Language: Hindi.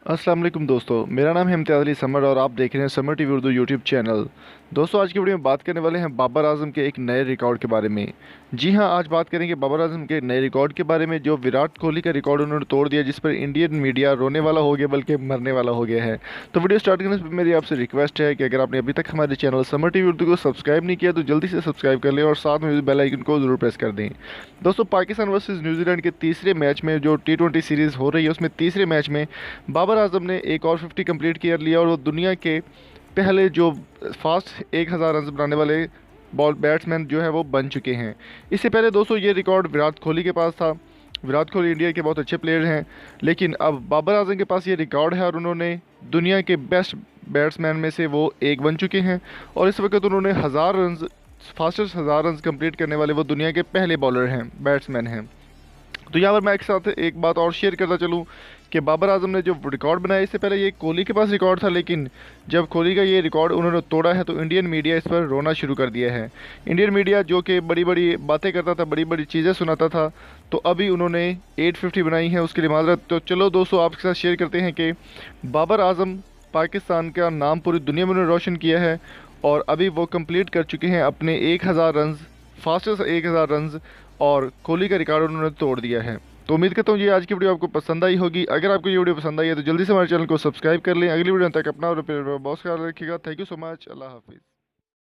अस्सलाम वालेकुम दोस्तों, मेरा नाम है इम्तियाज़ अली समर और आप देख रहे हैं summer TV Urdu YouTube channel. दोस्तों, आज की वीडियो में बात करने वाले हैं बाबर आजम के एक नए रिकॉर्ड के बारे में। जी हां, आज बात करेंगे बाबर आजम के नए रिकॉर्ड के बारे में, जो विराट कोहली का रिकॉर्ड उन्होंने तोड़ दिया, जिस पर इंडियन मीडिया रोने वाला हो गया बल्कि मरने वाला हो गया है। तो वीडियो स्टार्ट करने से मेरी आपसे रिक्वेस्ट है कि अगर आपने अभी तक हमारे चैनल समर टीवी उर्दू को सब्सक्राइब नहीं किया तो जल्दी से सब्सक्राइब कर लें और साथ में बेल आइकन को जरूर प्रेस कर दें। दोस्तों, पाकिस्तान वर्सेस न्यूजीलैंड के तीसरे मैच में, जो T20 सीरीज़ हो रही है, उसमें तीसरे मैच में बाबर आजम ने एक और 50 कंप्लीट कर लिया और वो दुनिया के पहले जो फास्ट 1000 रन बनाने वाले बॉल बैट्समैन जो है वो बन चुके हैं। इससे पहले दोस्तों ये रिकॉर्ड विराट कोहली के पास था। विराट कोहली इंडिया के बहुत अच्छे प्लेयर हैं, लेकिन अब बाबर आजम के पास ये रिकॉर्ड है और उन्होंने दुनिया के बेस्ट बैट्समैन में से वो एक बन चुके हैं। और इस वक्त उन्होंने 1000 रन, फास्टेस्ट 1000 रन कंप्लीट करने वाले वो दुनिया के पहले बॉलर हैं, बैट्समैन हैं। तो यहाँ पर मैं एक साथ एक बात और शेयर करता चलूँ कि बाबर आजम ने जो रिकॉर्ड बनाया, इससे पहले ये कोहली के पास रिकॉर्ड था, लेकिन जब कोहली का ये रिकॉर्ड उन्होंने तोड़ा है तो इंडियन मीडिया इस पर रोना शुरू कर दिया है। इंडियन मीडिया जो कि बड़ी बड़ी बातें करता था, बड़ी बड़ी चीज़ें सुनाता था, तो अभी उन्होंने 850 बनाई है, उसके लिए माजरत। तो चलो दोस्तों, आपके साथ शेयर करते हैं कि बाबर आजम पाकिस्तान का नाम पूरी दुनिया में उन्होंने रोशन किया है और अभी वो कंप्लीट कर चुके हैं अपने 1000 रन, फास्टेस्ट 1000 रन, और कोहली का रिकॉर्ड उन्होंने तोड़ दिया है। तो उम्मीद करता हूँ ये आज की वीडियो आपको पसंद आई होगी। अगर आपको ये वीडियो पसंद आई है तो जल्दी से हमारे चैनल को सब्सक्राइब कर लें। अगली वीडियो तक अपना और अपने बॉस का ख्याल रखिएगा। Thank you so much. अल्लाह हाफिज़।